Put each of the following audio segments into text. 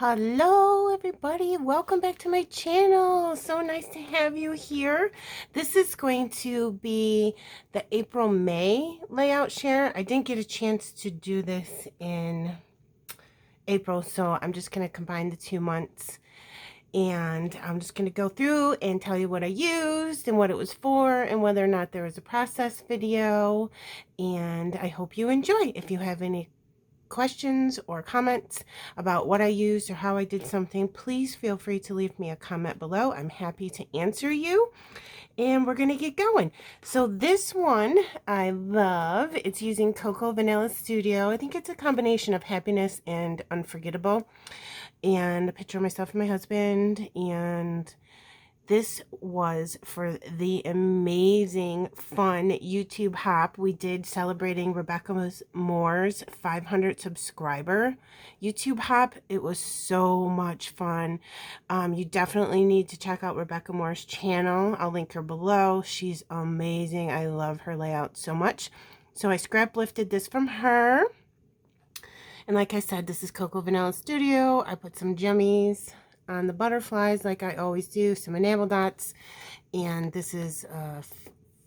Hello everybody, welcome back to my channel. So nice to have you here. This is going to be the April-May layout share. I didn't get a chance to do this in April, so I'm just going to combine the 2 months. And I'm just going to go through and tell you what I used and what it was for and whether or not there was a process video. And I hope you enjoy. If you have any questions or comments about what I used or how I did something, please feel free to leave me a comment below. I'm happy to answer you. And we're going to get going. So this one I love. It's using Cocoa Vanilla Studio. I think it's a combination of happiness and unforgettable. And a picture of myself and my husband. And this was for the amazing, fun YouTube hop we did celebrating Rebecca Moore's 500 subscriber YouTube hop. It was so much fun. You definitely need to check out Rebecca Moore's channel. I'll link her below. She's amazing. I love her layout so much. So I scrap lifted this from her. And like I said, this is Cocoa Vanilla Studio. I put some jummies on the butterflies like I always do, some enamel dots, and this is a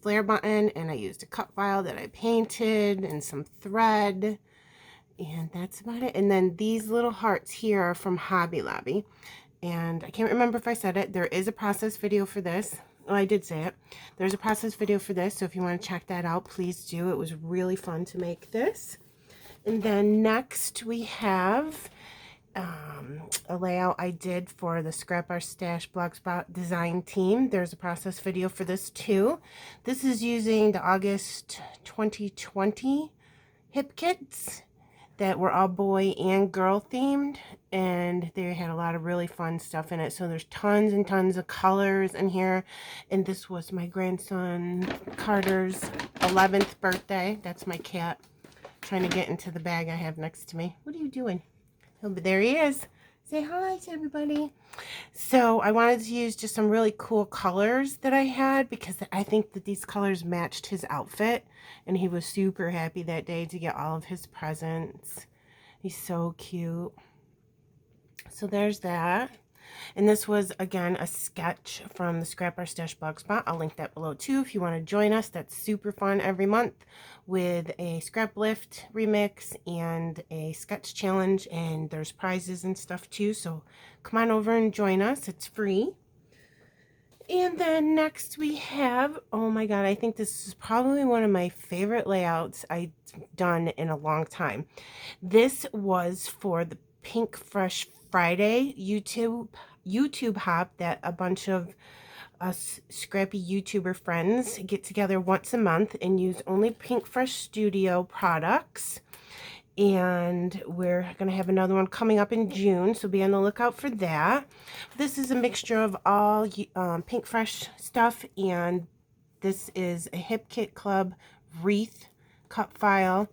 flare button, and I used a cut file that I painted and some thread, and that's about it. And then these little hearts here are from Hobby Lobby, and I can't remember if I said it. There is a process video for this. Well, I did say it. There's a process video for this, so if you want to check that out, please do. It was really fun to make this. And then next we have a layout I did for the Scrap Our Stash Blogspot design team. There's a process video for this too. This is using the August 2020 hip kits that were all boy and girl themed, and they had a lot of really fun stuff in it. So there's tons and tons of colors in here, and this was my grandson Carter's 11th birthday. That's my cat trying to get into the bag I have next to me. What are you doing? Oh, but there he is. Say hi to everybody. So I wanted to use just some really cool colors that I had because I think that these colors matched his outfit, and he was super happy that day to get all of his presents. He's so cute. So there's that. And this was, again, a sketch from the Scrap Our Stash Blogspot. I'll link that below, too, if you want to join us. That's super fun every month with a scrap lift remix and a sketch challenge. And there's prizes and stuff, too. So come on over and join us. It's free. And then next we have, oh my god, I think this is probably one of my favorite layouts I've done in a long time. This was for the Pink Fresh Friday YouTube hop that a bunch of us scrappy YouTuber friends get together once a month and use only Pink Fresh Studio products. And we're going to have another one coming up in June, so be on the lookout for that. This is a mixture of all Pink Fresh stuff, and this is a Hip Kit Club wreath cut file,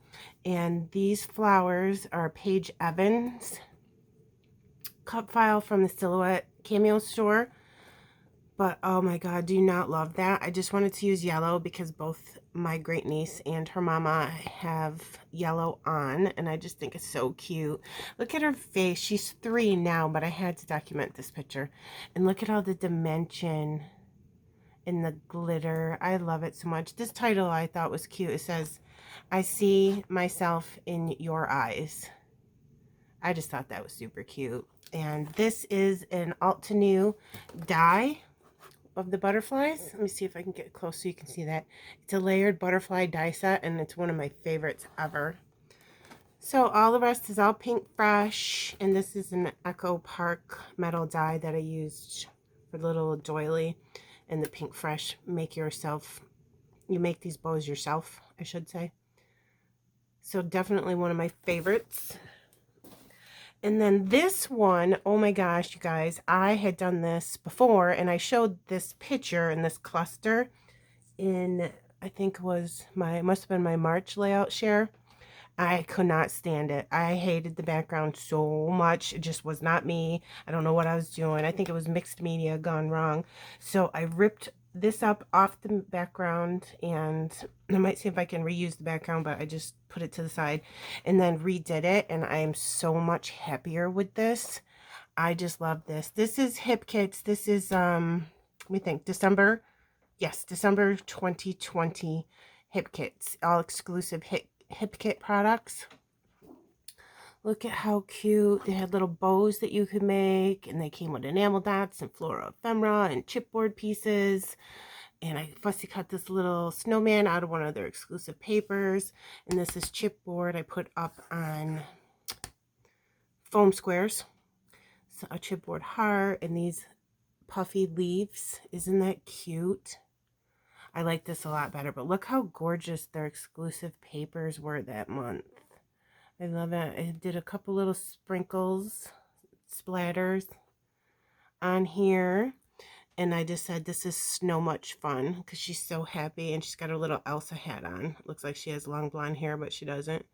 and these flowers are Paige Evans cut file from the Silhouette Cameo store. But oh my god, do you not love that? I just wanted to use yellow because both my great niece and her mama have yellow on, and I just think it's so cute. Look at her face. She's 3 now, but I had to document this picture. And look at all the dimension and the glitter. I love it so much. This title I thought was cute. It says, "I see myself in your eyes." I just thought that was super cute. And this is an Alt-to-New die of the butterflies. Let me see if I can get close so you can see that. It's a layered butterfly die set, and it's one of my favorites ever. So all the rest is all Pink Fresh, and this is an Echo Park metal die that I used for little doily. And the Pink Fresh you make these bows yourself, I should say. So definitely one of my favorites. And then this one, oh my gosh, you guys, I had done this before, and I showed this picture in this cluster in, I think it was must have been my March layout share. I could not stand it. I hated the background so much. It just was not me. I don't know what I was doing. I think it was mixed media gone wrong. So I ripped this up off the background, and I might see if I can reuse the background, but I just put it to the side and then redid it, and I am so much happier with this. I just love this. This is Hip Kits. This is, let me think, December. Yes, December 2020 Hip Kits. All exclusive Hip Kit products. Look at how cute. They had little bows that you could make, and they came with enamel dots and flora ephemera and chipboard pieces. And I fussy cut this little snowman out of one of their exclusive papers. And this is chipboard I put up on foam squares. So a chipboard heart and these puffy leaves. Isn't that cute? I like this a lot better, but look how gorgeous their exclusive papers were that month. I love it. I did a couple little sprinkles, splatters on here. And I just said, this is so much fun because she's so happy and she's got her little Elsa hat on. Looks like she has long blonde hair, but she doesn't.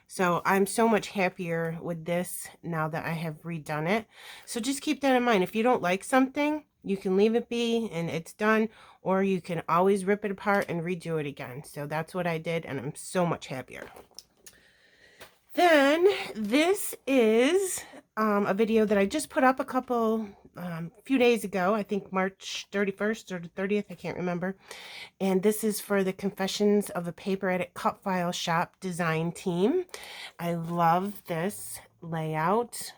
So I'm so much happier with this now that I have redone it. So just keep that in mind. If you don't like something, you can leave it be and it's done, or you can always rip it apart and redo it again. So that's what I did, and I'm so much happier. Then this is a video that I just put up a few days ago. I think March 31st or the 30th, I can't remember. And this is for the Confessions of a Paper Edit Cut File Shop design team. I love this layout.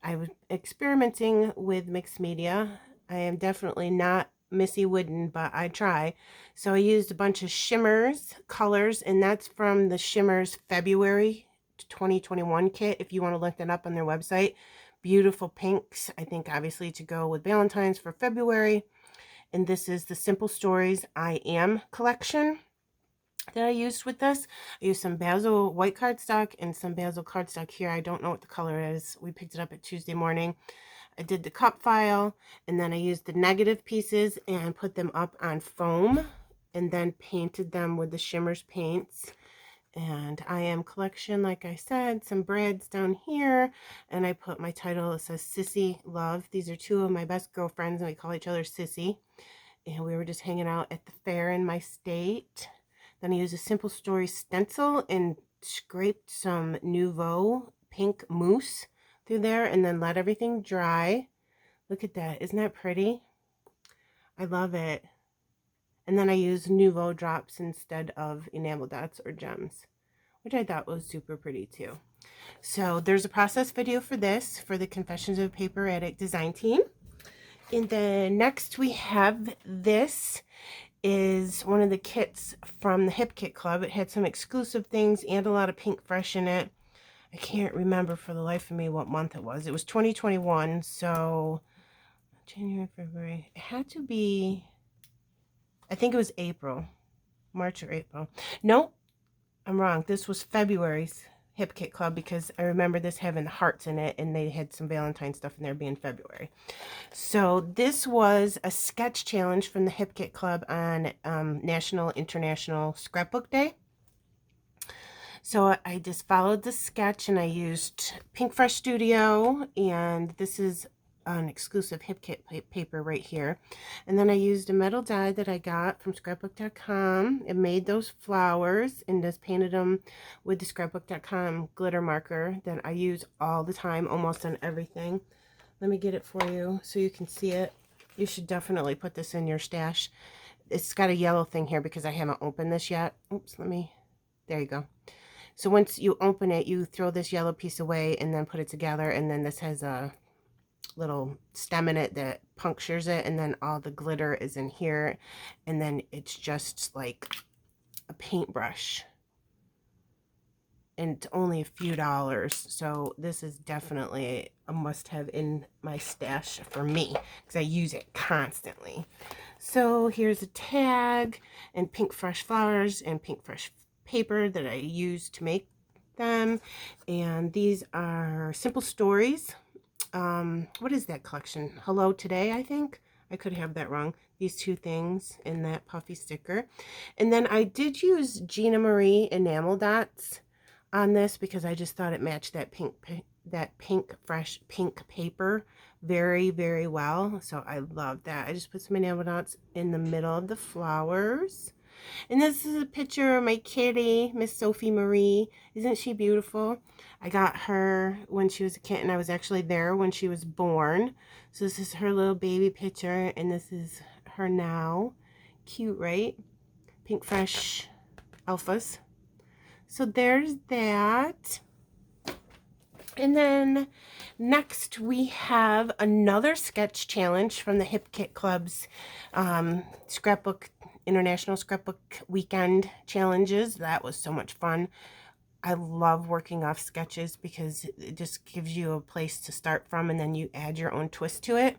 I was experimenting with mixed media. I am definitely not Missy Wooden, but I try. So I used a bunch of shimmers, colors, and that's from the Shimmers February 2021 kit, if you want to look that up on their website. Beautiful pinks, I think obviously to go with Valentine's for February. And this is the Simple Stories I Am collection that I used with this. I used some Basil white cardstock and some Basil cardstock here. I don't know what the color is. We picked it up at Tuesday morning. I did the cup file, and then I used the negative pieces and put them up on foam and then painted them with the Shimmers paints. And I Am collection, like I said, some breads down here, and I put my title. It says Sissy Love. These are two of my best girlfriends, and we call each other Sissy. And we were just hanging out at the fair in my state. Then I used a Simple Story stencil and scraped some Nouveau pink mousse through there, and then let everything dry. Look at that. Isn't that pretty? I love it. And then I used Nouveau drops instead of enamel dots or gems, which I thought was super pretty too. So there's a process video for this, for the Confessions of a Paper Addict design team. And then next we have this is one of the kits from the Hip Kit Club. It had some exclusive things and a lot of pink fresh in it. I can't remember for the life of me what month it was. It was 2021, so January, February. It had to be, I think it was April, March or April. Nope, I'm wrong. This was February's Hip Kit Club because I remember this having hearts in it and they had some Valentine stuff in there being February. So this was a sketch challenge from the Hip Kit Club on National International Scrapbook Day. So I just followed the sketch and I used Pink Fresh Studio, and this is an exclusive Hip Kit paper right here. And then I used a metal die that I got from scrapbook.com and made those flowers and just painted them with the scrapbook.com glitter marker that I use all the time, almost on everything. Let me get it for you so you can see it. You should definitely put this in your stash. It's got a yellow thing here because I haven't opened this yet. Oops, there you go. So once you open it, you throw this yellow piece away and then put it together, and then this has a little stem in it that punctures it, and then all the glitter is in here, and then it's just like a paintbrush, and it's only a few dollars. So this is definitely a must-have in my stash for me because I use it constantly. So here's a tag and Pink Fresh flowers and Pink Fresh paper that I use to make them. And these are Simple Stories. What is that collection? Hello Today, I think. I could have that wrong. These two things in that puffy sticker. And then I did use Gina Marie enamel dots on this because I just thought it matched that pink fresh pink paper very, very well. So I love that. I just put some enamel dots in the middle of the flowers. And this is a picture of my kitty, Miss Sophie Marie. Isn't she beautiful? I got her when she was a kitten. I was actually there when she was born. So this is her little baby picture, and this is her now. Cute, right? Pink Fresh alphas. So there's that. And then next we have another sketch challenge from the Hip Kit Club's scrapbook, International Scrapbook Weekend challenges. That was so much fun. I love working off sketches because it just gives you a place to start from, and then you add your own twist to it.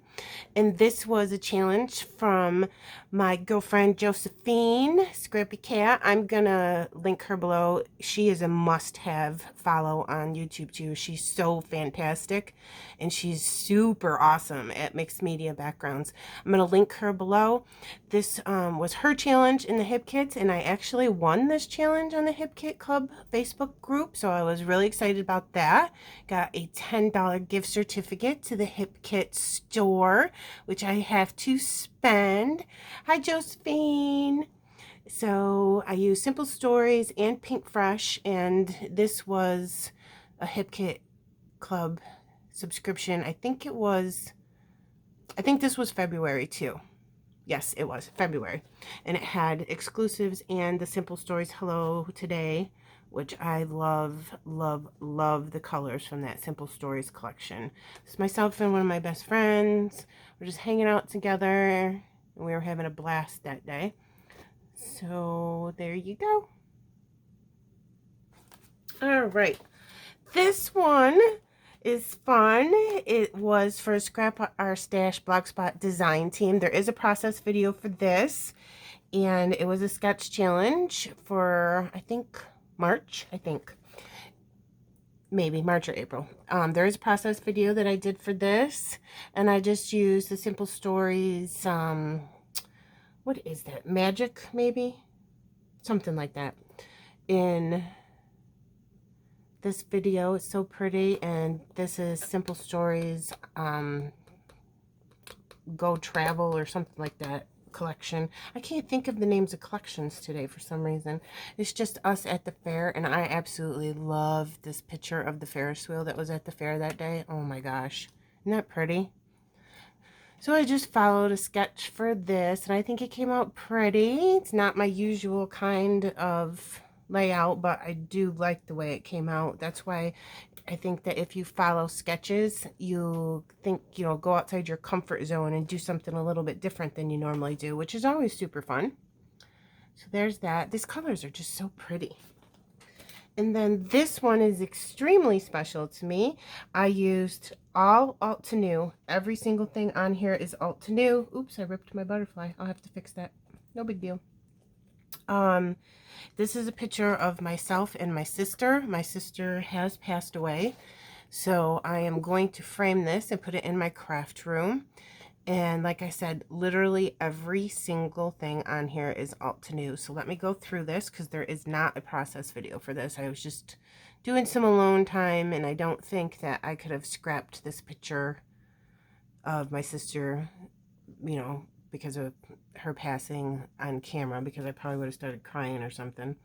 And this was a challenge from my girlfriend Josephine, Scrappy Cat. I'm gonna link her below. She is a must-have follow on YouTube too. She's so fantastic, and she's super awesome at mixed media backgrounds. I'm gonna link her below. This was her challenge in the Hip Kits, and I actually won this challenge on the Hip Kit Club Facebook group, so I was really excited about that. Got a $10 gift certificate to the Hip Kit store, which I have to spend. Hi, Josephine. So I use Simple Stories and Pink Fresh, and this was a Hip Kit Club subscription. I think this was February too. Yes, it was February, and it had exclusives and the Simple Stories Hello Today, which I love, love, love the colors from that Simple Stories collection. It's myself and one of my best friends. We're just hanging out together, and we were having a blast that day. So there you go. All right, this one is fun. It was for Scrap Our Stash Blogspot design team. There is a process video for this, and it was a sketch challenge for, I think, March, maybe March or April. There is a process video that I did for this, and I just used the Simple Stories, what is that, magic maybe? Something like that in this video. It's so pretty, and this is Simple Stories Go Travel or something like that collection. I can't think of the names of collections today for some reason. It's just us at the fair, and I absolutely love this picture of the Ferris wheel that was at the fair that day. Oh my gosh, isn't that pretty? So I just followed a sketch for this, and I think it came out pretty. It's not my usual kind of layout, but I do like the way it came out. That's why I think that if you follow sketches, you think, you know, go outside your comfort zone and do something a little bit different than you normally do, which is always super fun. So there's that. These colors are just so pretty. And then this one is extremely special to me. I used all alt to new. Every single thing on here is alt to new. Oops, I ripped my butterfly. I'll have to fix that. No big deal. This is a picture of myself and my sister. My sister has passed away, so I am going to frame this and put it in my craft room. And like I said, literally every single thing on here is alt to new. So let me go through this, because there is not a process video for this. I was just doing some alone time, and I don't think that I could have scrapped this picture of my sister, you know, because of her passing on camera, because I probably would have started crying or something.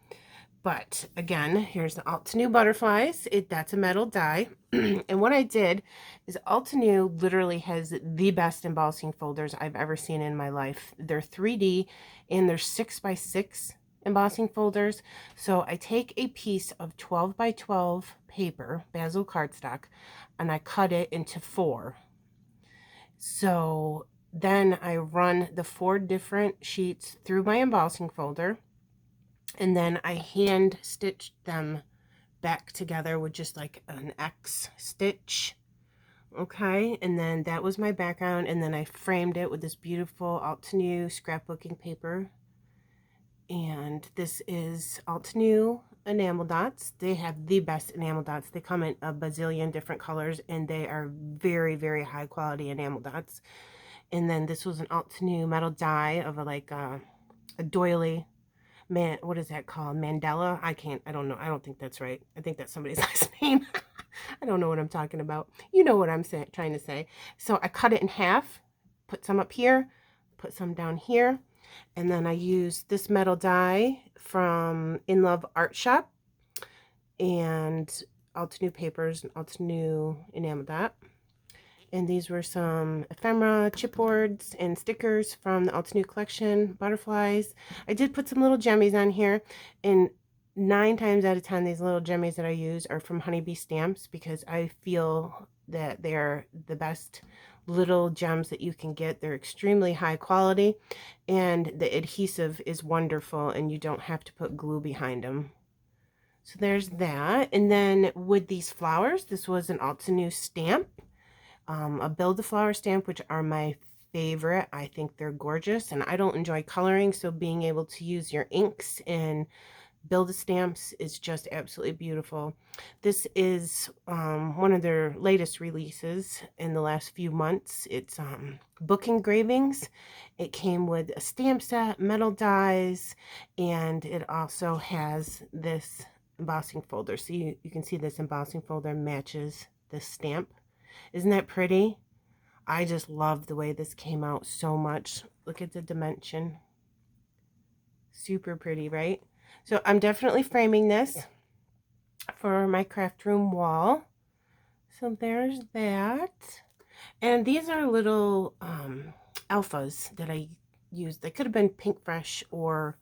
But again, here's the alt to new butterflies. That's a metal die. And what I did is alt to new literally has the best embossing folders I've ever seen in my life. They're 3D, and they're 6x6 embossing folders. So I take a piece of 12x12 paper, Basil cardstock, and I cut it into 4. So then I run the 4 different sheets through my embossing folder, and then I hand stitched them back together with just like an X stitch. Okay, and then that was my background, and then I framed it with this beautiful alt to new scrapbooking paper. And this is alt to new enamel dots. They have the best enamel dots. They come in a bazillion different colors, and they are very, very high quality enamel dots. And then this was an alt to new metal die of a doily. Man, what is that called? Mandela? I don't know. I don't think that's right. I think that's somebody's last name. I don't know what I'm talking about. You know what I'm trying to say. So I cut it in half, put some up here, put some down here, And then I used this metal die from In Love Art Shop and Altenew papers and Altenew enamel dot. And these were some ephemera, chipboards, and stickers from the Altenew collection, butterflies. I did put some little gemmies on here, and 9 times out of 10, these little gemmies that I use are from Honeybee Stamps because I feel that they're the best little gems that you can get. They're extremely high quality, and the adhesive is wonderful, and you don't have to put glue behind them. So there's that. And then with these flowers, this was an Altenew stamp. A Build-A-Flower stamp, which are my favorite. I think they're gorgeous, and I don't enjoy coloring, so being able to use your inks and Build-A-Stamps is just absolutely beautiful. This is one of their latest releases in the last few months. It's book engravings. It came with a stamp set, metal dies, and it also has this embossing folder. So you can see this embossing folder matches this stamp. Isn't that pretty? I just love the way this came out so much. Look at the dimension. Super pretty, right? So I'm definitely framing this for my craft room wall. So there's that. And these are little alphas that I used. They could have been Pink Fresh or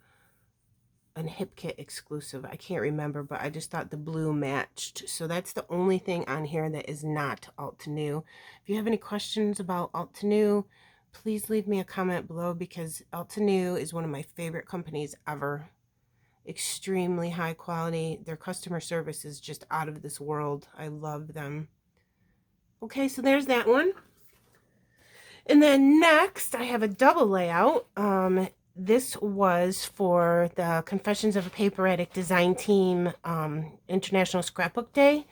an Hip Kit exclusive. I can't remember, but I just thought the blue matched. So that's the only thing on here that is not Altenew. If you have any questions about Altenew, please leave me a comment below because Altenew is one of my favorite companies ever. Extremely high quality. Their customer service is just out of this world. I love them. Okay, so there's that one. And then next, I have a double layout. This was for the Confessions of a Paper Addict Design Team International Scrapbook Day.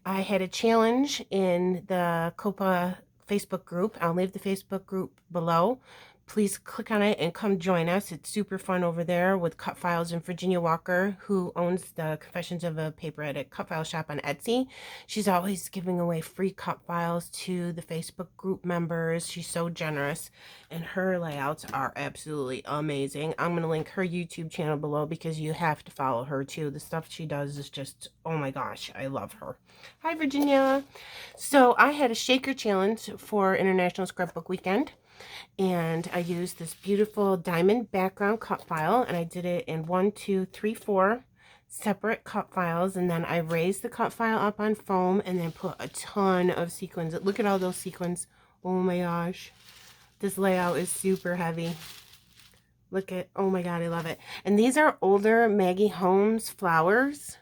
I had a challenge in the COPA Facebook group. I'll leave the Facebook group below. Please click on it and come join us. It's super fun over there with Cut Files and Virginia Walker, who owns the Confessions of a Paper Addict cut file shop on Etsy. She's always giving away free cut files to the Facebook group members. She's so generous, and her layouts are absolutely amazing. I'm going to link her YouTube channel below because you have to follow her too. The stuff she does is just, oh my gosh, I love her. Hi, Virginia. So I had a shaker challenge for International Scrapbook Weekend. And I used this beautiful diamond background cut file, and I did it in 1, 2, 3, 4 separate cut files, and then I raised the cut file up on foam and then put a ton of sequins. Look at all those sequins. Oh my gosh. This layout is super heavy. Look at, oh my god, I love it. And these are older Maggie Holmes flowers,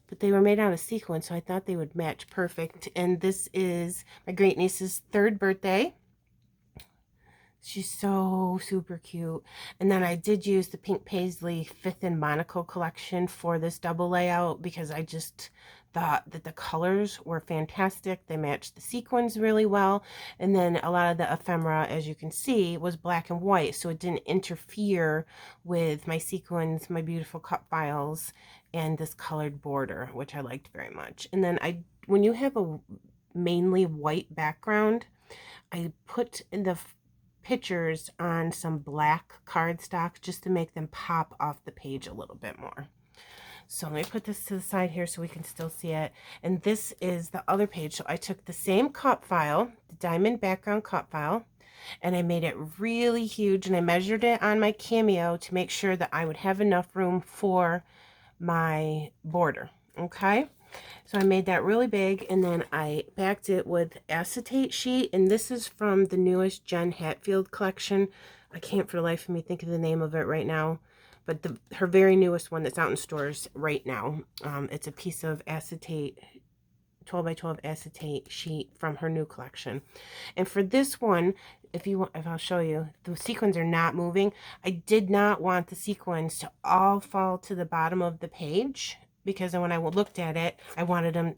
but they were made out of sequins, so I thought they would match perfect. And this is my great niece's 3rd birthday. She's so super cute. And then I did use the Pink Paisley 5th and Monaco collection for this double layout because I just thought that the colors were fantastic. They matched the sequins really well. And then a lot of the ephemera, as you can see, was black and white. So it didn't interfere with my sequins, my beautiful cut files, and this colored border, which I liked very much. And then when you have a mainly white background, I put in the pictures on some black cardstock just to make them pop off the page a little bit more. So let me put this to the side here so we can still see it. And this is the other page. So I took the same cut file, the diamond background cut file, and I made it really huge, and I measured it on my Cameo to make sure that I would have enough room for my border. Okay, so I made that really big, and then I backed it with acetate sheet, and this is from the newest Jen Hatfield collection. I can't for the life of me think of the name of it right now, but her very newest one that's out in stores right now. It's a piece of acetate, 12 by 12 acetate sheet from her new collection. And for this one, if I'll show you, the sequins are not moving. I did not want the sequins to all fall to the bottom of the page, because when I looked at it, I wanted them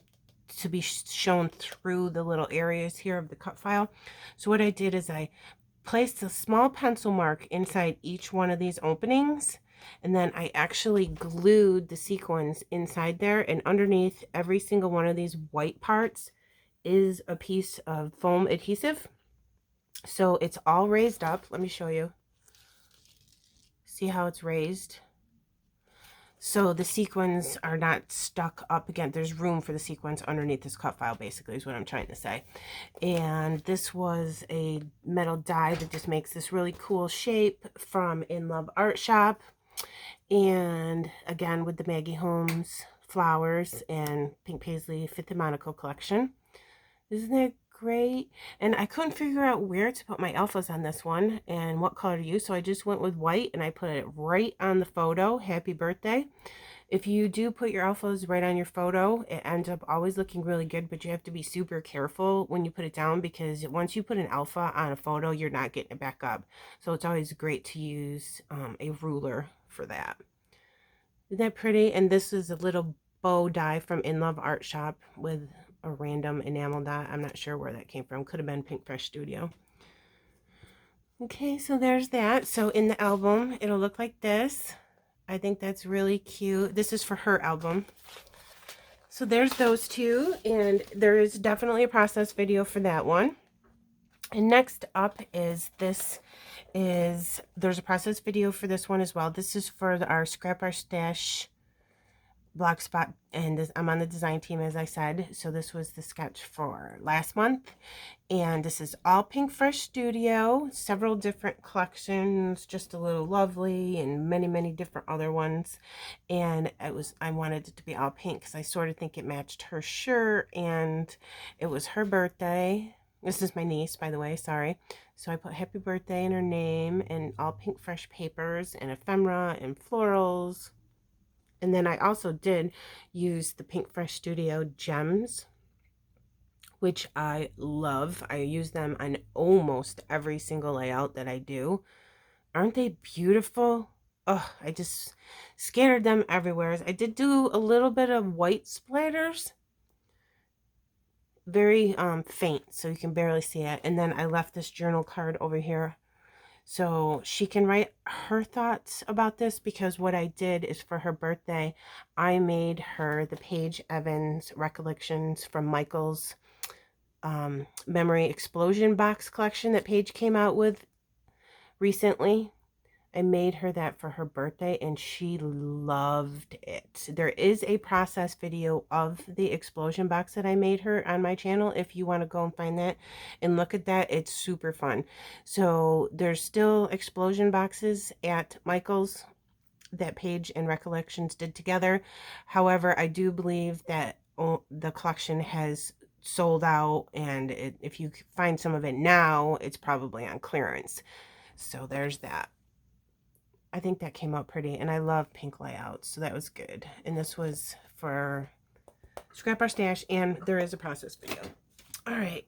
to be shown through the little areas here of the cut file. So what I did is I placed a small pencil mark inside each one of these openings, and then I actually glued the sequins inside there, and underneath every single one of these white parts is a piece of foam adhesive. So it's all raised up. Let me show you. See how it's raised? So the sequins are not stuck up again. There's room for the sequins underneath this cut file, basically, is what I'm trying to say. And this was a metal die that just makes this really cool shape from In Love Art Shop. And again, with the Maggie Holmes flowers and Pink Paisley Fifth and Monaco collection. Isn't that great? And I couldn't figure out where to put my alphas on this one and what color to use, so I just went with white and I put it right on the photo. Happy birthday. If you do put your alphas right on your photo, it ends up always looking really good, but you have to be super careful when you put it down, because once you put an alpha on a photo, you're not getting it back up. So it's always great to use a ruler for that. Isn't that pretty? And this is a little bow die from In Love Art Shop with a random enamel dot. I'm not sure where that came from. Could have been Pink Fresh Studio. Okay, so there's that. So in the album, it'll look like this. I think that's really cute. This is for her album. So there's those two, and there is definitely a process video for that one. And next up is there's a process video for this one as well. This is for our Scrap Our Stash Blogspot, and I'm on the design team, as I said. So this was the sketch for last month, and this is all Pink Fresh Studio, several different collections, Just a Little Lovely, and many different other ones. And I wanted it to be all pink because I sort of think it matched her shirt, and it was her birthday. This is my niece, by the way, sorry. So I put happy birthday in her name, and all Pink Fresh papers and ephemera and florals. And then I also did use the Pink Fresh Studio gems, which I love. I use them on almost every single layout that I do. Aren't they beautiful? Oh, I just scattered them everywhere. I did do a little bit of white splatters. Very faint, so you can barely see it. And then I left this journal card over here so she can write her thoughts about this, because what I did is for her birthday, I made her the Paige Evans Recollections from Michael's Memory Explosion box collection that Paige came out with recently. I made her that for her birthday, and she loved it. There is a process video of the explosion box that I made her on my channel. If you want to go and find that and look at that, it's super fun. So there's still explosion boxes at Michael's that Paige and Recollections did together. However, I do believe that the collection has sold out, and if you find some of it now, it's probably on clearance. So there's that. I think that came out pretty, and I love pink layouts, so that was good. And this was for Scrap Our Stash, and there is a process video. All right,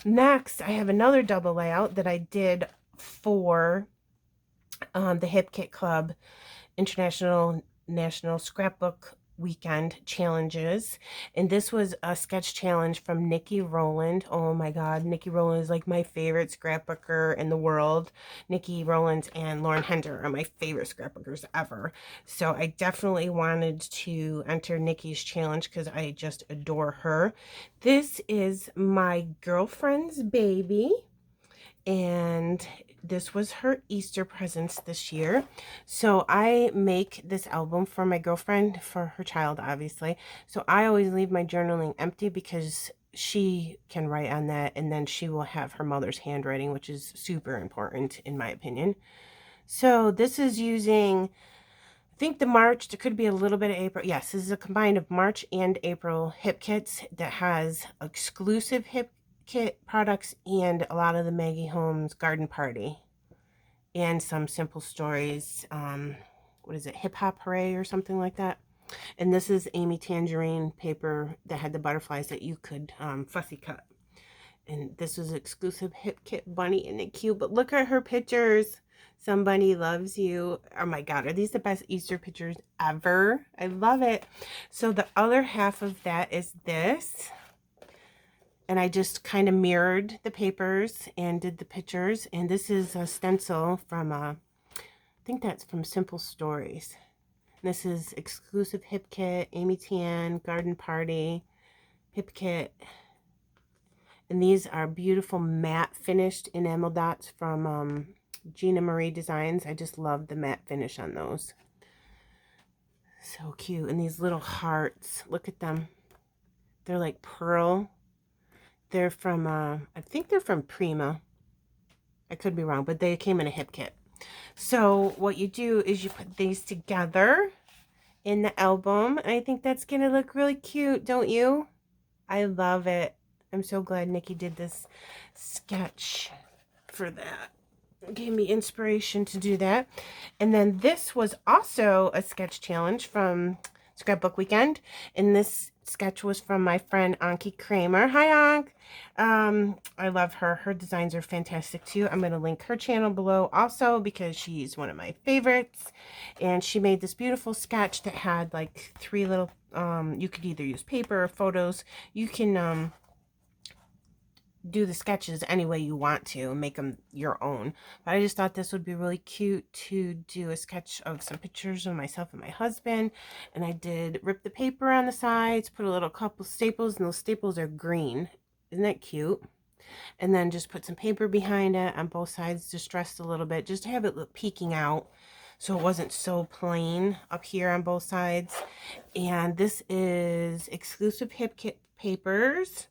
next I have another double layout that I did for the Hip Kit Club International National Scrapbook Weekend Challenges, and this was a sketch challenge from Nikki Rowland. Oh my god, Nikki Rowland is like my favorite scrapbooker in the world. Nikki Rowland and Lauren Hender are my favorite scrapbookers ever, so I definitely wanted to enter Nikki's challenge because I just adore her. This is my girlfriend's baby, and this was her Easter presents this year. So I make this album for my girlfriend, for her child, obviously. So I always leave my journaling empty because she can write on that, and then she will have her mother's handwriting, which is super important in my opinion. So this is using, I think, the March, there could be a little bit of April. Yes, this is a combine of March and April hip kits that has exclusive hip kit products and a lot of the Maggie Holmes Garden Party and some Simple Stories, what is it, Hip Hop Hooray or something like that. And this is Amy Tangerine paper that had the butterflies that you could fussy cut. And this was exclusive hip kit bunny, and it cute, but look at her pictures. Somebody loves you. Oh my god, are these the best Easter pictures ever? I love it. So the other half of that is this, and I just kind of mirrored the papers and did the pictures. And this is a stencil from, I think that's from Simple Stories. And this is exclusive hip kit, Amy Tan, Garden Party, hip kit. And these are beautiful matte finished enamel dots from Gina Marie Designs. I just love the matte finish on those. So cute. And these little hearts, look at them. They're like pearl. They're from, I think they're from Prima. I could be wrong, but they came in a hip kit. So what you do is you put these together in the album. And I think that's going to look really cute, don't you? I love it. I'm so glad Nikki did this sketch for that. It gave me inspiration to do that. And then this was also a sketch challenge from Scrapbook Weekend. And this sketch was from my friend Anki Kramer. Hi, Ank. I love her. Her designs are fantastic too. I'm going to link her channel below also because she's one of my favorites. And she made this beautiful sketch that had like 3 little, you could either use paper or photos. You can, do the sketches any way you want to and make them your own. But I just thought this would be really cute to do a sketch of some pictures of myself and my husband. And I did rip the paper on the sides, put a little couple staples, and those staples are green. Isn't that cute? And then just put some paper behind it on both sides, distressed a little bit, just to have it look peeking out so it wasn't so plain up here on both sides. And this is exclusive hip kit papers.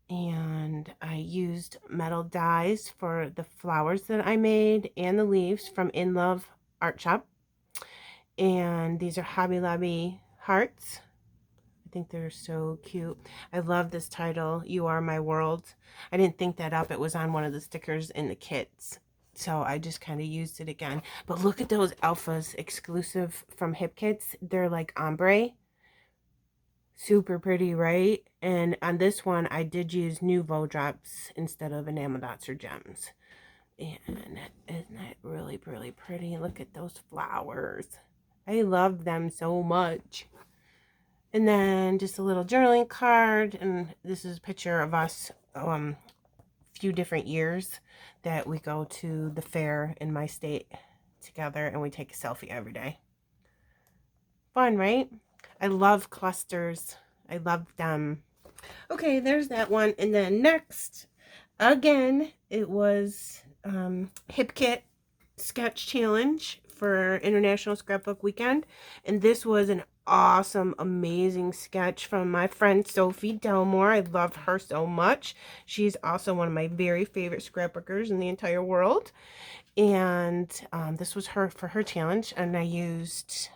And I used metal dies for the flowers that I made and the leaves from In Love Art Shop. And these are Hobby Lobby hearts. I think they're so cute. I love this title, You Are My World. I didn't think that up. It was on one of the stickers in the kits. So I just kind of used it again. But look at those alphas, exclusive from Hip Kits. They're like ombre. Super pretty, right? And on this one, I did use Nouveau drops instead of enamel dots or gems. And isn't that really, really pretty? Look at those flowers. I love them so much. And then just a little journaling card. And this is a picture of us few different years that we go to the fair in my state together. And we take a selfie every day. Fun, right? I love clusters. I love them. Okay, there's that one. And then next, again, it was Hip Kit Sketch Challenge for International Scrapbook Weekend. And this was an awesome, amazing sketch from my friend Sophie Delmore. I love her so much. She's also one of my very favorite scrapbookers in the entire world. And this was her for her challenge. And I used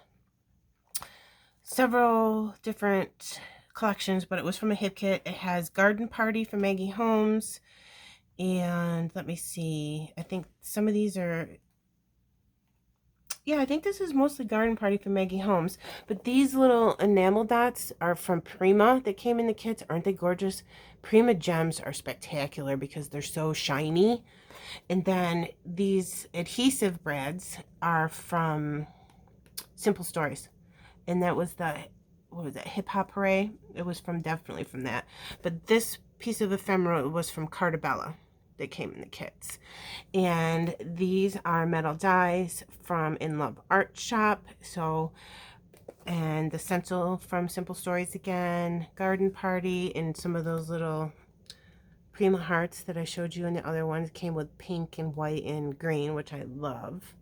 several different collections, but it was from a hip kit. It has Garden Party from Maggie Holmes, and let me see, I think some of these are, yeah, I think this is mostly Garden Party from Maggie Holmes, but these little enamel dots are from Prima that came in the kits. Aren't they gorgeous? Prima gems are spectacular because they're so shiny. And then these adhesive brads are from Simple Stories. And that was the, what was that, Hip Hop Hooray? It was from, definitely from that. But this piece of ephemera was from Cartabella that came in the kits. And these are metal dies from In Love Art Shop. So, and the stencil from Simple Stories again, Garden Party, and some of those little Prima hearts that I showed you in the other ones came with pink and white and green, which I love.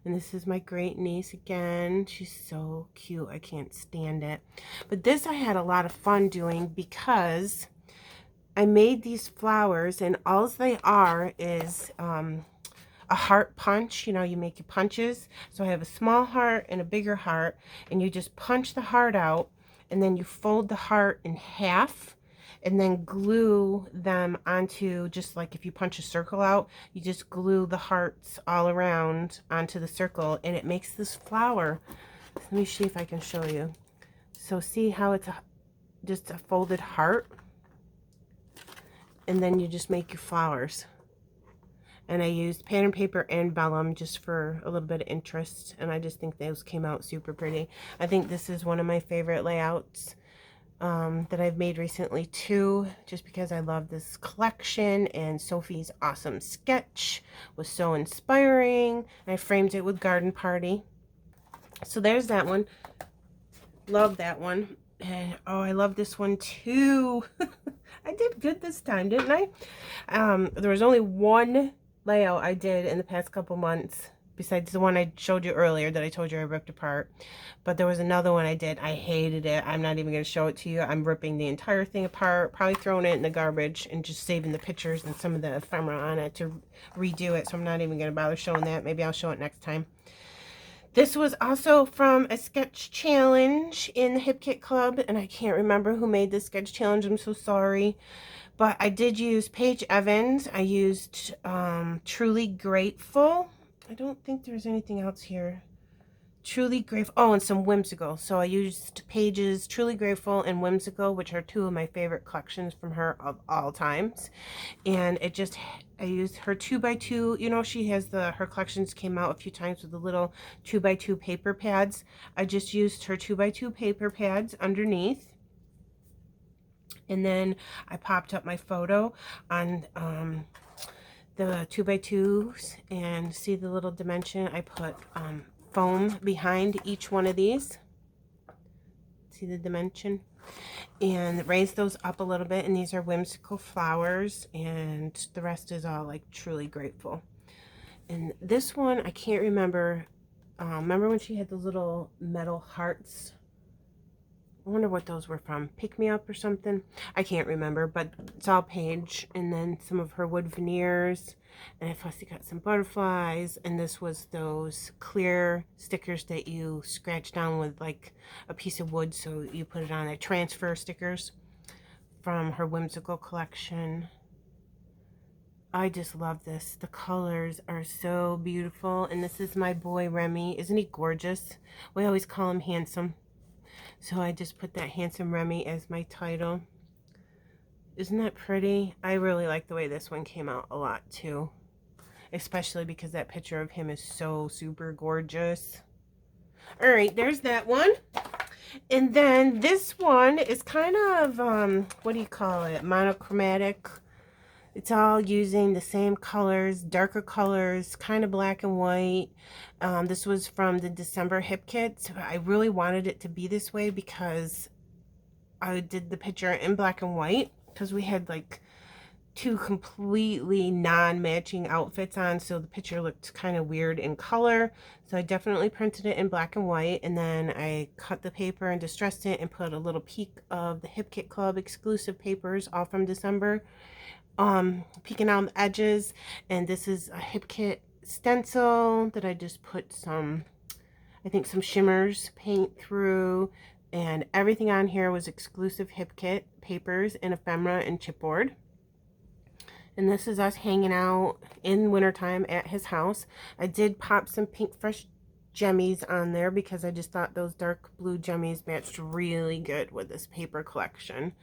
And this is my great niece again. She's so cute. I can't stand it. But this I had a lot of fun doing because I made these flowers, and all they are is a heart punch. You know, you make your punches. So I have a small heart and a bigger heart, and you just punch the heart out, and then you fold the heart in half, and then glue them onto, just like if you punch a circle out, you just glue the hearts all around onto the circle, and it makes this flower. Let me see if I can show you. So see how it's just a folded heart, and then you just make your flowers. And I used pattern paper and vellum just for a little bit of interest, and I just think those came out super pretty. I think this is one of my favorite layouts that I've made recently too, just because I love this collection, and Sophie's awesome sketch was so inspiring. I framed it with Garden Party. So there's that one. Love that one. And oh, I love this one too. I did good this time, didn't I? There was only one layout I did in the past couple months, besides the one I showed you earlier that I told you I ripped apart. But there was another one I did. I hated it. I'm not even going to show it to you. I'm ripping the entire thing apart, probably throwing it in the garbage and just saving the pictures and some of the ephemera on it to redo it. So I'm not even going to bother showing that. Maybe I'll show it next time. This was also from a sketch challenge in the Hip Kit Club, and I can't remember who made this sketch challenge. I'm so sorry. But I did use Paige Evans. I used Truly Grateful. I don't think there's anything else here. Truly Grateful. Oh, and some Whimsical. So I used Paige's Truly Grateful and Whimsical, which are two of my favorite collections from her of all times. And it just, I used her 2x2. You know, she has her collections came out a few times with the little 2x2 paper pads. I just used her 2x2 paper pads underneath. And then I popped up my photo on the 2x2s, and see the little dimension. I put foam behind each one of these. See the dimension? And raise those up a little bit. And these are Whimsical flowers, and the rest is all like Truly Grateful. And this one, I can't remember. Remember when she had those little metal hearts? I wonder what those were from. Pick Me Up or something? I can't remember, but it's all Paige. And then some of her wood veneers. And I fussy got some butterflies. And this was those clear stickers that you scratch down with like a piece of wood. So you put it on there. Transfer stickers from her Whimsical collection. I just love this. The colors are so beautiful. And this is my boy Remy. Isn't he gorgeous? We always call him handsome. So I just put that Handsome Remy as my title. Isn't that pretty? I really like the way this one came out a lot too. Especially because that picture of him is so super gorgeous. Alright, there's that one. And then this one is kind of, what do you call it? Monochromatic. It's all using the same colors, darker colors, kind of black and white. This was from the December Hip Kit. I really wanted it to be this way because I did the picture in black and white because we had like two completely non-matching outfits on, so the picture looked kind of weird in color. So I definitely printed it in black and white, and then I cut the paper and distressed it and put a little peek of the Hip Kit Club exclusive papers all from December. Peeking out the edges. And this is a Hip Kit stencil that I just put some, I think some shimmers paint through, and everything on here was exclusive Hip Kit papers and ephemera and chipboard. And this is us hanging out in wintertime at his house. I did pop some Pink Fresh Gemmies on there because I just thought those dark blue gemmies matched really good with this paper collection.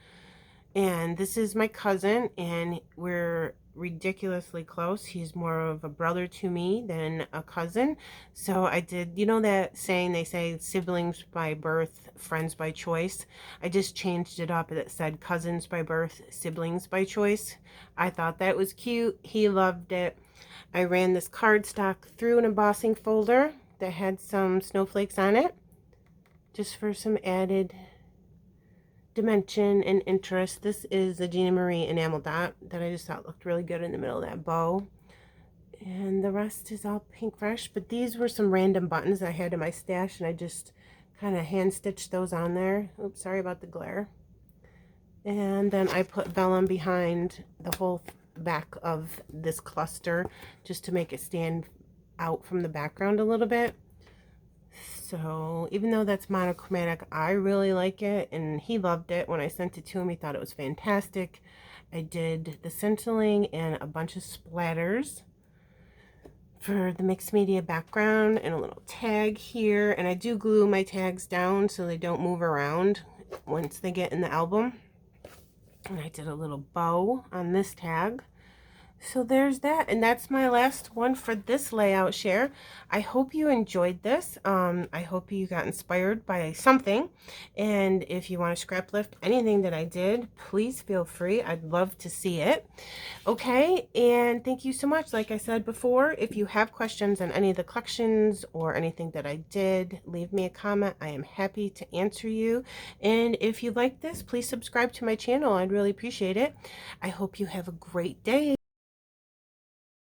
And this is my cousin, and we're ridiculously close. He's more of a brother to me than a cousin. So I did, you know that saying they say siblings by birth, friends by choice? I just changed it up. It said cousins by birth, siblings by choice. I thought that was cute. He loved it. I ran this cardstock through an embossing folder that had some snowflakes on it, just for some added dimension and interest. This is a Gina Marie enamel dot that I just thought looked really good in the middle of that bow. And the rest is all Pink Fresh, but these were some random buttons I had in my stash, and I just kind of hand stitched those on there. Oops, sorry about the glare. And then I put vellum behind the whole back of this cluster just to make it stand out from the background a little bit. So even though that's monochromatic, I really like it, and he loved it. When I sent it to him, he thought it was fantastic. I did the stenciling and a bunch of splatters for the mixed media background and a little tag here. And I do glue my tags down so they don't move around once they get in the album. And I did a little bow on this tag. So there's that, and that's my last one for this layout share. I hope you enjoyed this. I hope you got inspired by something, and if you want to scrap lift anything that I did, please feel free. I'd love to see it. Okay, and thank you so much. Like I said before, if you have questions on any of the collections or anything that I did, leave me a comment. I am happy to answer you. And if you like this, please subscribe to my channel. I'd really appreciate it. I hope you have a great day.